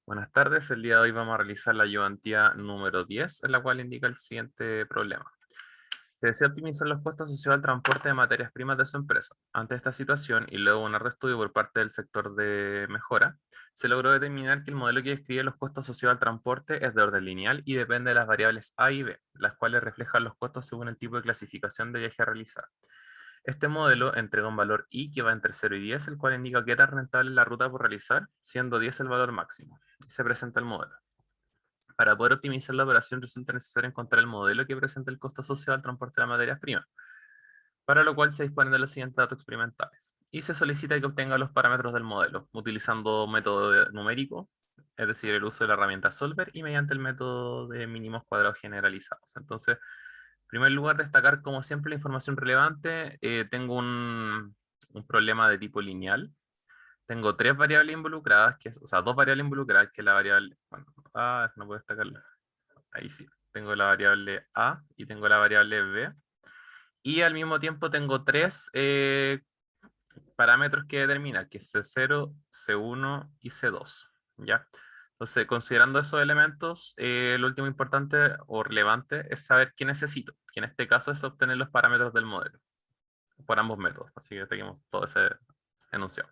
Buenas tardes, el día de hoy vamos a realizar la ayudantía número 10, en la cual indica el siguiente problema. Se desea optimizar los costos asociados al transporte de materias primas de su empresa. Ante esta situación, y luego un estudio por parte del sector de mejora, se logró determinar que el modelo que describe los costos asociados al transporte es de orden lineal y depende de las variables A y B, las cuales reflejan los costos según el tipo de clasificación de viaje a realizar. Este modelo entrega un valor I que va entre 0 y 10, el cual indica qué tan rentable es la ruta por realizar, siendo 10 el valor máximo. Se presenta el modelo. Para poder optimizar la operación resulta necesario encontrar el modelo que presenta el costo asociado al transporte de las materias primas, para lo cual se disponen de los siguientes datos experimentales. Y se solicita que obtenga los parámetros del modelo, utilizando método numérico, es decir, el uso de la herramienta Solver, y mediante el método de mínimos cuadrados generalizados. Entonces, en primer lugar, destacar como siempre la información relevante. Tengo un problema de tipo lineal. Tengo tres variables involucradas, o sea, dos variables involucradas, que es la variable, bueno, no puedo destacarla. Ahí sí. Tengo la variable A y tengo la variable B. Y al mismo tiempo tengo tres parámetros que determinar, que es C0, C1 y C2. ¿Ya? Entonces, considerando esos elementos, lo último importante o relevante es saber qué necesito, que en este caso es obtener los parámetros del modelo, por ambos métodos. Así que tenemos todo ese enunciado.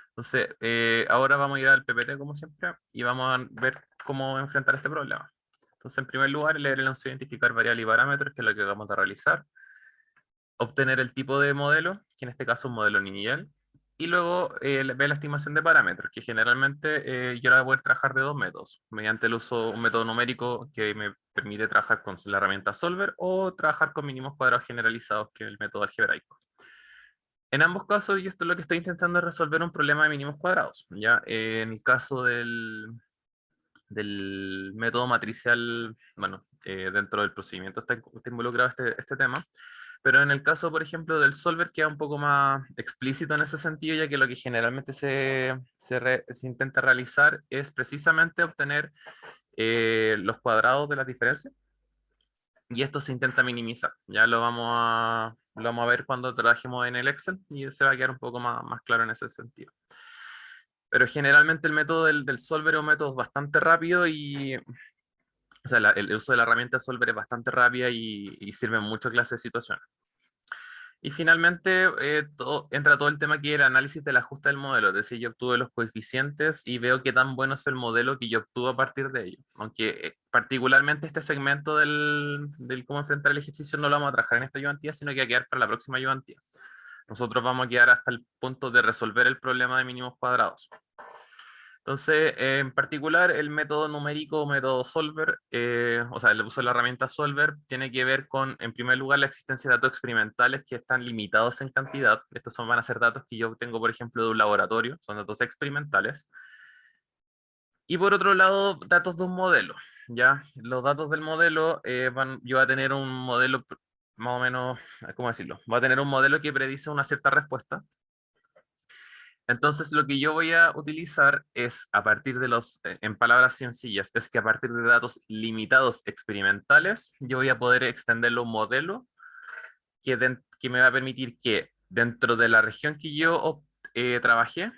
Entonces, ahora vamos a ir al PPT como siempre y vamos a ver cómo enfrentar este problema. Entonces, en primer lugar, leer el enunciado, identificar variable y parámetros, que es lo que vamos a realizar. Obtener el tipo de modelo, que en este caso es un modelo lineal. Y luego ver la estimación de parámetros, que generalmente yo la voy a poder trabajar de dos métodos. Mediante el uso de un método numérico que me permite trabajar con la herramienta Solver o trabajar con mínimos cuadrados generalizados, que es el método algebraico. En ambos casos, yo esto lo que estoy intentando es resolver un problema de mínimos cuadrados. ¿Ya? En el caso del método matricial, bueno, dentro del procedimiento está involucrado este tema, pero en el caso, por ejemplo, del solver queda un poco más explícito en ese sentido, ya que lo que generalmente se intenta realizar es precisamente obtener los cuadrados de las diferencias, y esto se intenta minimizar. Ya lo vamos a ver cuando trabajemos en el Excel, y se va a quedar un poco más claro en ese sentido. Pero generalmente el método del solver es un método bastante rápido y, o sea, el uso de la herramienta solver es bastante rápida y sirve en muchas clases de situaciones. Y finalmente entra todo el tema que es el análisis del ajuste del modelo, es decir, yo obtuve los coeficientes y veo qué tan bueno es el modelo que yo obtuve a partir de ello. Aunque particularmente este segmento del cómo enfrentar el ejercicio no lo vamos a trabajar en esta ayudantía, sino que va a quedar para la próxima ayudantía. Nosotros vamos a quedar hasta el punto de resolver el problema de mínimos cuadrados. Entonces, en particular, el método numérico o método Solver, o sea, el uso de la herramienta Solver, tiene que ver con, en primer lugar, la existencia de datos experimentales que están limitados en cantidad. Estos van a ser datos que yo obtengo, por ejemplo, de un laboratorio, son datos experimentales. Y por otro lado, datos de un modelo. ¿Ya? Los datos del modelo, yo voy a tener un modelo más o menos, ¿cómo decirlo? Va a tener un modelo que predice una cierta respuesta. Entonces, lo que yo voy a utilizar es, a partir de en palabras sencillas, es que a partir de datos limitados experimentales, yo voy a poder extenderlo a un modelo que me va a permitir que dentro de la región que yo trabajé,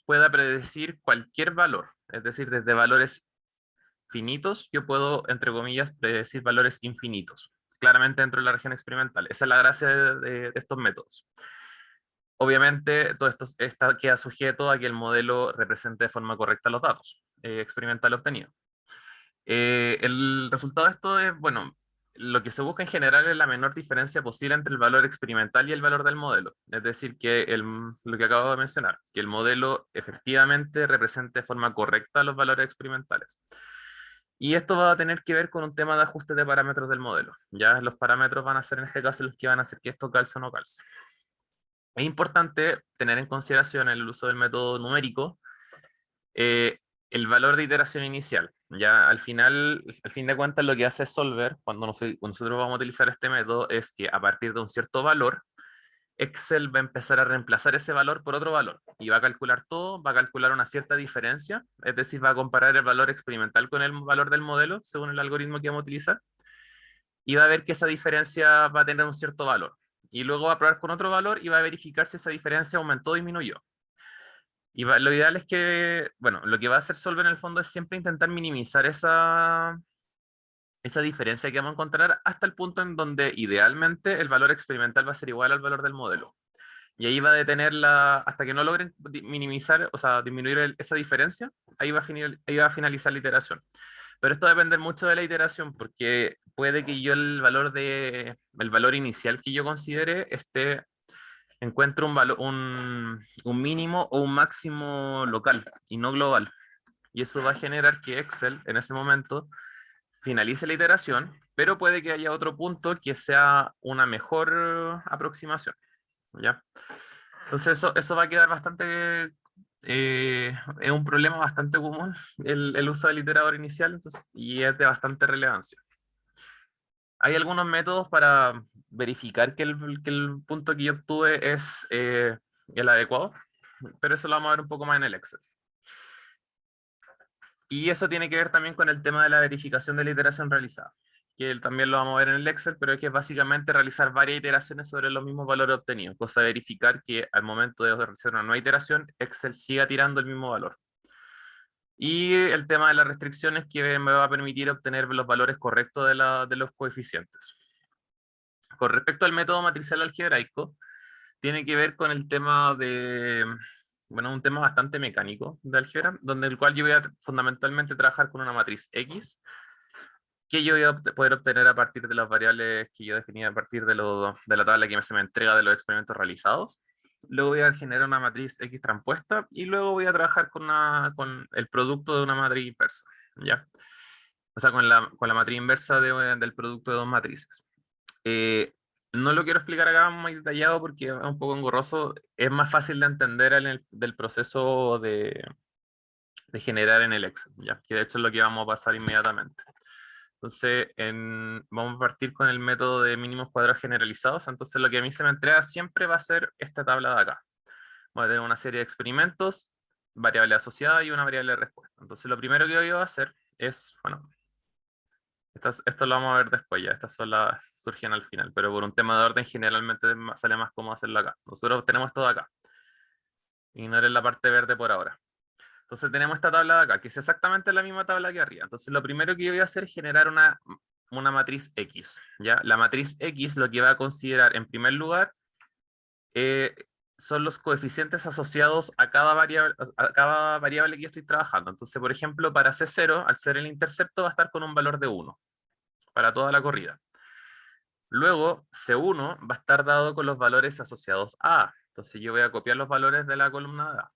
pueda predecir cualquier valor. Es decir, desde valores finitos, yo puedo, entre comillas, predecir valores infinitos, claramente dentro de la región experimental. Esa es la gracia de estos métodos. Obviamente, todo esto queda sujeto a que el modelo represente de forma correcta los datos experimentales obtenidos. El resultado de esto es, bueno, lo que se busca en general es la menor diferencia posible entre el valor experimental y el valor del modelo. Es decir, lo que acabo de mencionar, que el modelo efectivamente represente de forma correcta los valores experimentales. Y esto va a tener que ver con un tema de ajuste de parámetros del modelo. Ya los parámetros van a ser en este caso los que van a hacer que esto calce o no calce. Es importante tener en consideración el uso del método numérico, el valor de iteración inicial. Ya al fin de cuentas, lo que hace Solver, cuando nosotros vamos a utilizar este método, es que a partir de un cierto valor, Excel va a empezar a reemplazar ese valor por otro valor y va a calcular todo, va a calcular una cierta diferencia, es decir, va a comparar el valor experimental con el valor del modelo según el algoritmo que vamos a utilizar, y va a ver que esa diferencia va a tener un cierto valor. Y luego va a probar con otro valor y va a verificar si esa diferencia aumentó o disminuyó. Y lo ideal es que, bueno, lo que va a hacer Solver en el fondo es siempre intentar minimizar esa diferencia que vamos a encontrar hasta el punto en donde idealmente el valor experimental va a ser igual al valor del modelo. Y ahí va a detenerla hasta que no logren minimizar, o sea, disminuir esa diferencia, ahí va a finalizar la iteración. Pero esto va a depender mucho de la iteración, porque puede que yo el valor inicial que yo considere encuentre un mínimo o un máximo local y no global. Y eso va a generar que Excel en ese momento finalice la iteración, pero puede que haya otro punto que sea una mejor aproximación, ¿ya? Entonces eso va a quedar bastante, es un problema bastante común el uso del iterador inicial, entonces, y es de bastante relevancia. Hay algunos métodos para verificar que el punto que yo obtuve es el adecuado, pero eso lo vamos a ver un poco más en el Excel. Y eso tiene que ver también con el tema de la verificación de la iteración realizada, que también lo vamos a ver en el Excel, pero es que es básicamente realizar varias iteraciones sobre los mismos valores obtenidos, cosa de verificar que al momento de realizar una nueva iteración, Excel siga tirando el mismo valor. Y el tema de las restricciones que me va a permitir obtener los valores correctos de los coeficientes. Con respecto al método matricial algebraico, tiene que ver con el tema bueno, un tema bastante mecánico de álgebra, donde el cual yo voy a fundamentalmente trabajar con una matriz X, que yo voy a poder obtener a partir de las variables que yo definía a partir de la tabla que se me entrega de los experimentos realizados. Luego voy a generar una matriz X transpuesta y luego voy a trabajar con el producto de una matriz inversa, ¿ya? O sea, con la matriz inversa del producto de dos matrices. Eh, no lo quiero explicar acá muy detallado porque es un poco engorroso. Es más fácil de entender del proceso de generar en el Excel, ¿ya? Que de hecho es lo que vamos a pasar inmediatamente. Entonces, vamos a partir con el método de mínimos cuadrados generalizados. Entonces, lo que a mí se me entrega siempre va a ser esta tabla de acá. Voy a tener una serie de experimentos, variable asociada y una variable de respuesta. Entonces, lo primero que yo voy a hacer es, bueno, esto lo vamos a ver después ya, estas son surgen al final, pero por un tema de orden generalmente sale más cómodo hacerlo acá. Nosotros tenemos todo acá. Ignoren la parte verde por ahora. Entonces tenemos esta tabla de acá, que es exactamente la misma tabla que arriba. Entonces lo primero que yo voy a hacer es generar una matriz X, ¿ya? La matriz X lo que va a considerar en primer lugar eh, son los coeficientes asociados a cada variable que yo estoy trabajando. Entonces, por ejemplo, para C0, al ser el intercepto, va a estar con un valor de 1 para toda la corrida. Luego, C1 va a estar dado con los valores asociados a A. Entonces yo voy a copiar los valores de la columna de A.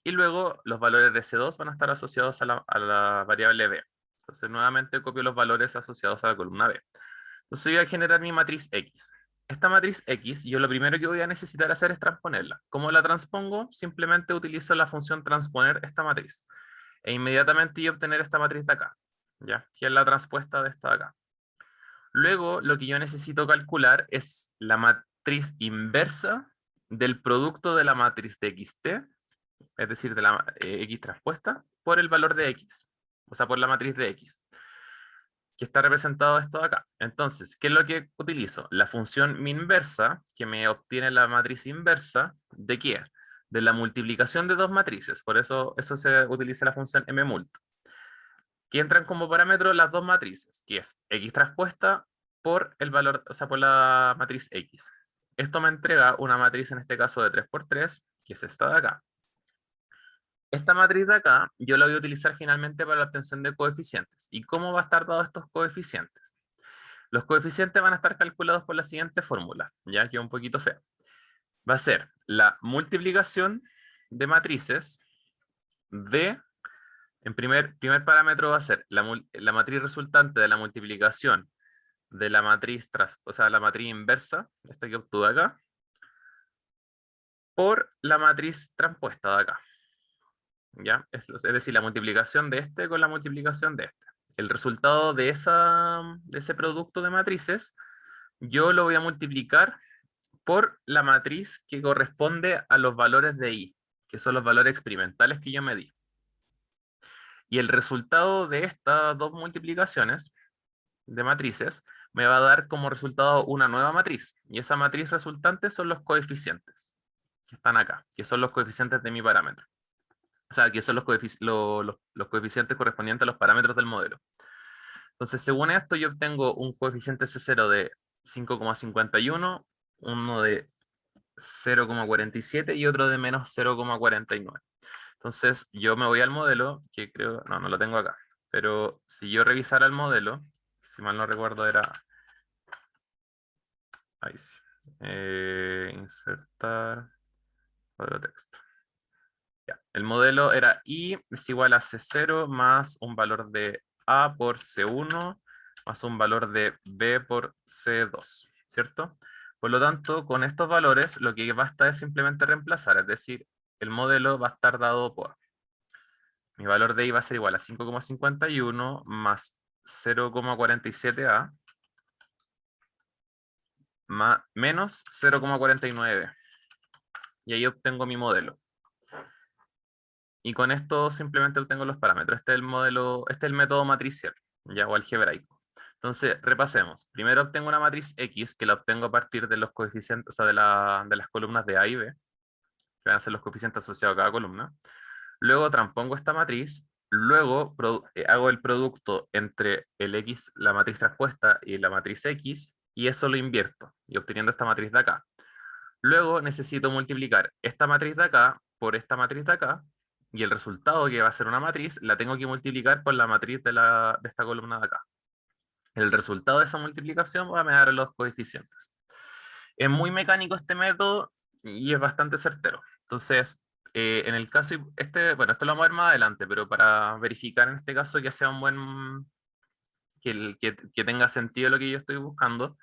Y luego los valores de C2 van a estar asociados a la variable B. Entonces nuevamente copio los valores asociados a la columna B. Entonces voy a generar mi matriz X. Esta matriz X, yo lo primero que voy a necesitar hacer es transponerla. ¿Cómo la transpongo? Simplemente utilizo la función transponer esta matriz. E inmediatamente yo obtener esta matriz de acá, ¿ya? Que es la transpuesta de esta de acá. Luego, lo que yo necesito calcular es la matriz inversa del producto de la matriz de xt, es decir, de la x transpuesta, por el valor de x, o sea, por la matriz de x, que está representado esto de acá. Entonces, ¿qué es lo que utilizo? La función mi inversa, que me obtiene la matriz inversa, ¿de qué? De la multiplicación de dos matrices, por eso se utiliza la función mmult, que entran como parámetro las dos matrices, que es x transpuesta por el valor, o sea, por la matriz x. Esto me entrega una matriz, en este caso de 3×3, que es esta de acá. Esta matriz de acá, yo la voy a utilizar finalmente para la obtención de coeficientes. ¿Y cómo va a estar dado estos coeficientes? Los coeficientes van a estar calculados por la siguiente fórmula, ya que es un poquito fea. Va a ser la multiplicación de matrices de. En primer parámetro va a ser la matriz resultante de la multiplicación de la matriz, o sea, la matriz inversa, esta que obtuve acá, por la matriz transpuesta de acá. ¿Ya? Es decir, la multiplicación de este con la multiplicación de este. El resultado de ese producto de matrices, yo lo voy a multiplicar por la matriz que corresponde a los valores de I, que son los valores experimentales que yo medí. Y el resultado de estas dos multiplicaciones de matrices me va a dar como resultado una nueva matriz. Y esa matriz resultante son los coeficientes que están acá, que son los coeficientes de mi parámetro. O sea, que son los coeficientes correspondientes a los parámetros del modelo. Entonces, según esto, yo obtengo un coeficiente C0 de 5,51, uno de 0,47 y otro de menos 0,49. Entonces, yo me voy al modelo, que creo, no lo tengo acá, pero si yo revisara el modelo, si mal no recuerdo era, ahí sí, insertar, cuadro de texto. Ya, el modelo era I es igual a C0 más un valor de A por C1 más un valor de B por C2, ¿cierto? Por lo tanto, con estos valores lo que basta es simplemente reemplazar, es decir, el modelo va a estar dado por mi valor de I va a ser igual a 5,51 más 0,47A menos 0,49. Y ahí obtengo mi modelo. Y con esto simplemente obtengo los parámetros. Este es el modelo, este es el método matricial, ya, o algebraico. Entonces, repasemos. Primero obtengo una matriz X, que la obtengo a partir de los coeficientes, o sea, de las columnas de A y B, que van a ser los coeficientes asociados a cada columna. Luego transpongo esta matriz, luego hago el producto entre el X, la matriz transpuesta, y la matriz X, y eso lo invierto, y obteniendo esta matriz de acá. Luego necesito multiplicar esta matriz de acá por esta matriz de acá, y el resultado, que va a ser una matriz, la tengo que multiplicar por la matriz de esta columna de acá. El resultado de esa multiplicación va a me dar los coeficientes. Es muy mecánico este método y es bastante certero. Entonces, en el caso, bueno, esto lo vamos a ver más adelante, pero para verificar en este caso que sea un buen, que tenga sentido lo que yo estoy buscando,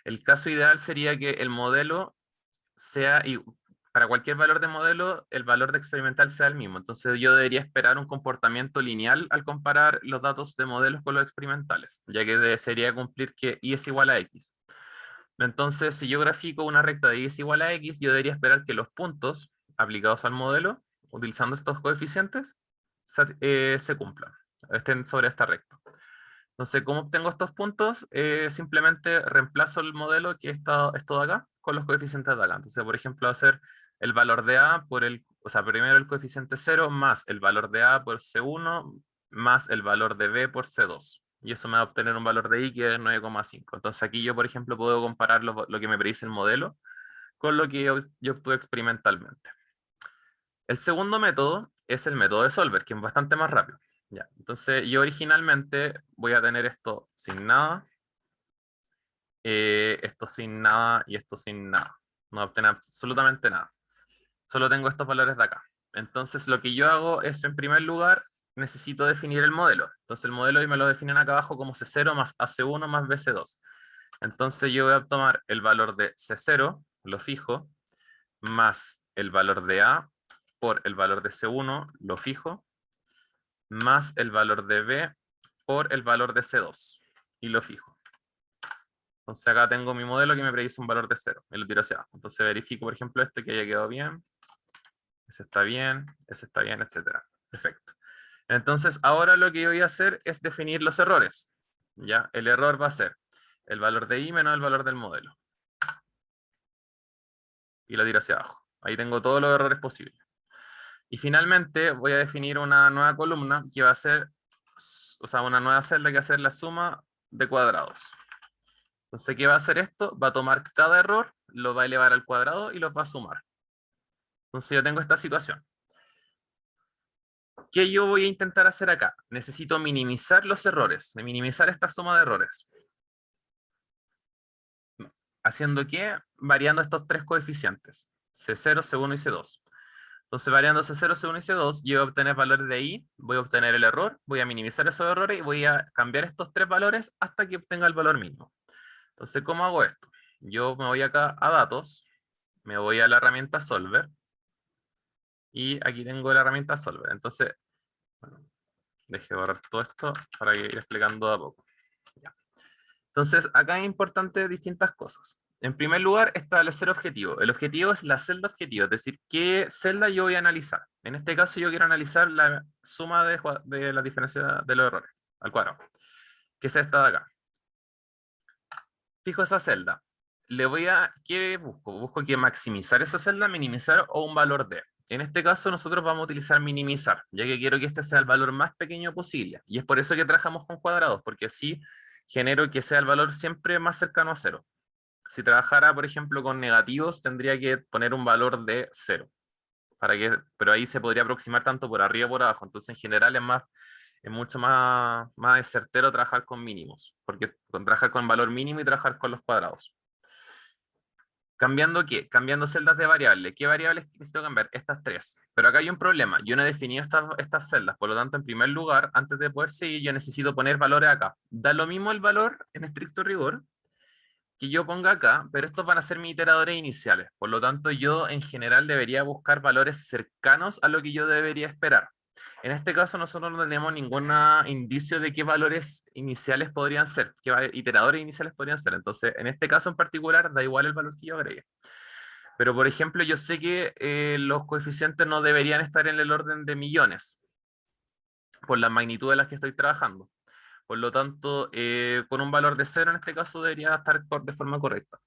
el caso ideal sería que el modelo sea, y para cualquier valor de modelo, el valor de experimental sea el mismo. Entonces yo debería esperar un comportamiento lineal al comparar los datos de modelos con los experimentales, ya que sería cumplir que y es igual a x. Entonces, si yo grafico una recta de y es igual a x, yo debería esperar que los puntos aplicados al modelo, utilizando estos coeficientes, se cumplan, estén sobre esta recta. Entonces, ¿cómo obtengo estos puntos? Simplemente reemplazo el modelo, que está esto de acá, con los coeficientes de acá. Entonces, por ejemplo, hacer el valor de A por o sea, primero el coeficiente 0 más el valor de A por C1 más el valor de B por C2. Y eso me va a obtener un valor de I que es 9,5. Entonces aquí yo, por ejemplo, puedo comparar lo que me predice el modelo con lo que yo obtuve experimentalmente. El segundo método es el método de Solver, que es bastante más rápido. Ya, entonces yo originalmente voy a tener esto sin nada, esto sin nada y esto sin nada. No voy a obtener absolutamente nada. Solo tengo estos valores de acá. Entonces lo que yo hago es, en primer lugar, necesito definir el modelo. Entonces el modelo me lo definen acá abajo como C0 más AC1 más BC2. Entonces yo voy a tomar el valor de C0, lo fijo, más el valor de A por el valor de C1, lo fijo, más el valor de B por el valor de C2, y lo fijo. Entonces acá tengo mi modelo que me predice un valor de 0, y lo tiro hacia abajo. Entonces verifico, por ejemplo, este que haya quedado bien, ese está bien, etc. Perfecto. Entonces ahora lo que yo voy a hacer es definir los errores. ¿Ya? El error va a ser el valor de I menos el valor del modelo. Y lo tiro hacia abajo. Ahí tengo todos los errores posibles. Y finalmente voy a definir una nueva columna que va a ser, o sea, una nueva celda que va a ser la suma de cuadrados. Entonces, ¿qué va a hacer esto? Va a tomar cada error, lo va a elevar al cuadrado y los va a sumar. Entonces yo tengo esta situación. ¿Qué yo voy a intentar hacer acá? Necesito minimizar los errores, minimizar esta suma de errores. ¿Haciendo qué? Variando estos tres coeficientes, C0, C1 y C2. Entonces, variando C0, C1 y C2, yo voy a obtener valores de I, voy a obtener el error, voy a minimizar esos errores y voy a cambiar estos tres valores hasta que obtenga el valor mismo. Entonces, ¿cómo hago esto? Yo me voy acá a datos, me voy a la herramienta Solver, y aquí tengo la herramienta Solver. Entonces, bueno, deje borrar todo esto para ir explicando de a poco. Ya. Entonces, acá es importante distintas cosas. En primer lugar, establecer objetivo. El objetivo es la celda objetivo, es decir, qué celda yo voy a analizar. En este caso, yo quiero analizar la suma de la diferencia de los errores al cuadrado, que es esta de acá. Fijo esa celda. ¿Qué busco? Busco que maximizar esa celda, minimizar o un valor D. En este caso nosotros vamos a utilizar minimizar, ya que quiero que este sea el valor más pequeño posible. Y es por eso que trabajamos con cuadrados, porque así genero que sea el valor siempre más cercano a cero. Si trabajara, por ejemplo, con negativos, tendría que poner un valor de 0. Pero ahí se podría aproximar tanto por arriba como por abajo. Entonces, en general, es mucho más certero trabajar con mínimos, porque trabajar con valor mínimo y trabajar con los cuadrados. ¿Cambiando qué? Cambiando celdas de variable. ¿Qué variables necesito cambiar? Estas tres. Pero acá hay un problema. Yo no he definido estas celdas. Por lo tanto, en primer lugar, antes de poder seguir, yo necesito poner valores acá. Da lo mismo el valor, en estricto rigor, que yo ponga acá, pero estos van a ser mis iteradores iniciales. Por lo tanto, yo en general debería buscar valores cercanos a lo que yo debería esperar. En este caso, nosotros no tenemos ningún indicio de qué valores iniciales podrían ser, qué iteradores iniciales podrían ser. Entonces, en este caso en particular, da igual el valor que yo agregue. Pero, por ejemplo, yo sé que los coeficientes no deberían estar en el orden de millones, por la magnitud de las que estoy trabajando. Por lo tanto, con un valor de 0 en este caso debería estar de forma correcta.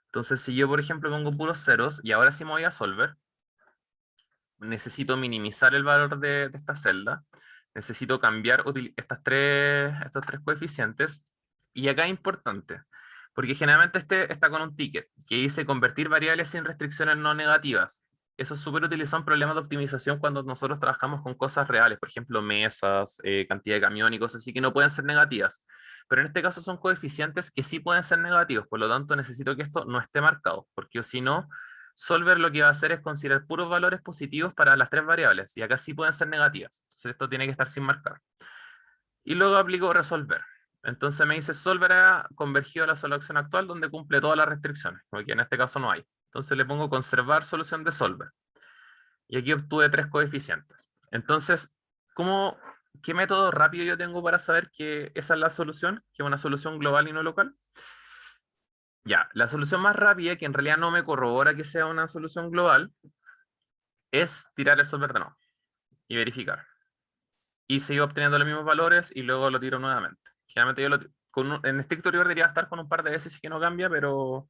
Entonces, si yo, por ejemplo, pongo puros ceros, y ahora sí me voy a solver, necesito minimizar el valor de esta celda, necesito cambiar estos tres coeficientes, y acá es importante, porque generalmente este está con un ticket, que dice convertir variables sin restricciones no negativas. Eso es súper utilizado en problemas de optimización cuando nosotros trabajamos con cosas reales, por ejemplo, mesas, cantidad de camión y cosas así que no pueden ser negativas. Pero en este caso son coeficientes que sí pueden ser negativos, por lo tanto necesito que esto no esté marcado, porque si no, Solver lo que va a hacer es considerar puros valores positivos para las tres variables, y acá sí pueden ser negativas. Entonces esto tiene que estar sin marcar. Y luego aplico resolver. Entonces me dice Solver ha convergido a la solución actual donde cumple todas las restricciones, porque en este caso no hay. Entonces le pongo conservar solución de Solver. Y aquí obtuve tres coeficientes. Entonces, ¿qué método rápido yo tengo para saber que esa es la solución? Que es una solución global y no local. Ya, la solución más rápida, que en realidad no me corrobora que sea una solución global, es tirar el solver de nuevo y verificar. Y sigo obteniendo los mismos valores y luego lo tiro nuevamente. Generalmente en estricto rigor debería estar con un par de veces y que no cambia, pero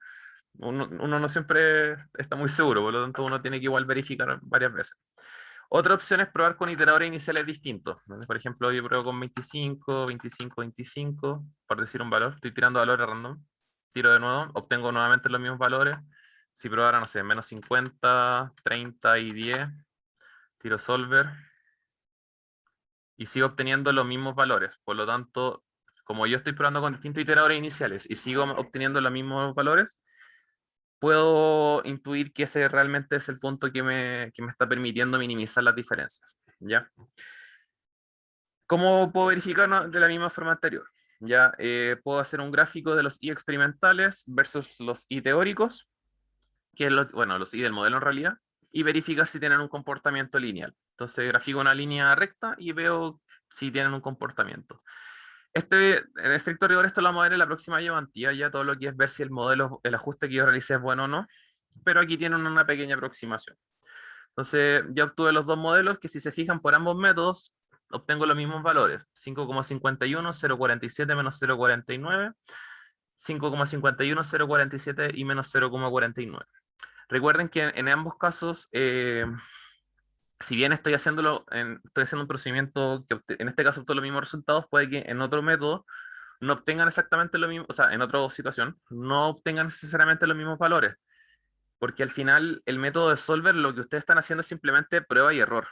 uno no siempre está muy seguro, por lo tanto uno tiene que igual verificar varias veces. Otra opción es probar con iteradores iniciales distintos. Por ejemplo, yo pruebo con 25, 25, 25, por decir un valor. Estoy tirando valores random. Tiro de nuevo, obtengo nuevamente los mismos valores. Si probara, no sé, menos 50, 30 y 10, tiro solver y sigo obteniendo los mismos valores. Por lo tanto, como yo estoy probando con distintos iteradores iniciales y sigo obteniendo los mismos valores, puedo intuir que ese realmente es el punto que me está permitiendo minimizar las diferencias. ¿Ya? ¿Cómo puedo verificar de la misma forma anterior? Ya puedo hacer un gráfico de los I experimentales versus los I teóricos, que es los I del modelo en realidad, y verificar si tienen un comportamiento lineal. Entonces grafico una línea recta y veo si tienen un comportamiento. En estricto rigor, esto lo vamos a ver en la próxima llevantía, ya todo lo que es ver si el ajuste que yo realicé es bueno o no, pero aquí tienen una pequeña aproximación. Entonces ya obtuve los dos modelos que si se fijan por ambos métodos, obtengo los mismos valores, 5,51, 0,47 menos 0,49, 5,51, 0,47 y menos 0,49. Recuerden que en ambos casos, si bien estoy haciendo un procedimiento que en este caso obtuvo los mismos resultados, puede que en otro método no obtengan exactamente lo mismo, o sea, en otra situación, no obtengan necesariamente los mismos valores, porque al final el método de Solver lo que ustedes están haciendo es simplemente prueba y error,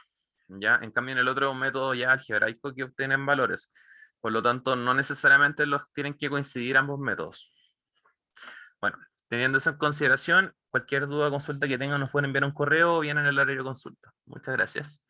¿ya? En cambio en el otro método ya algebraico que obtienen valores, por lo tanto no necesariamente los tienen que coincidir ambos métodos. Bueno, teniendo eso en consideración, cualquier duda o consulta que tengan nos pueden enviar un correo o bien en el horario de consulta. Muchas gracias.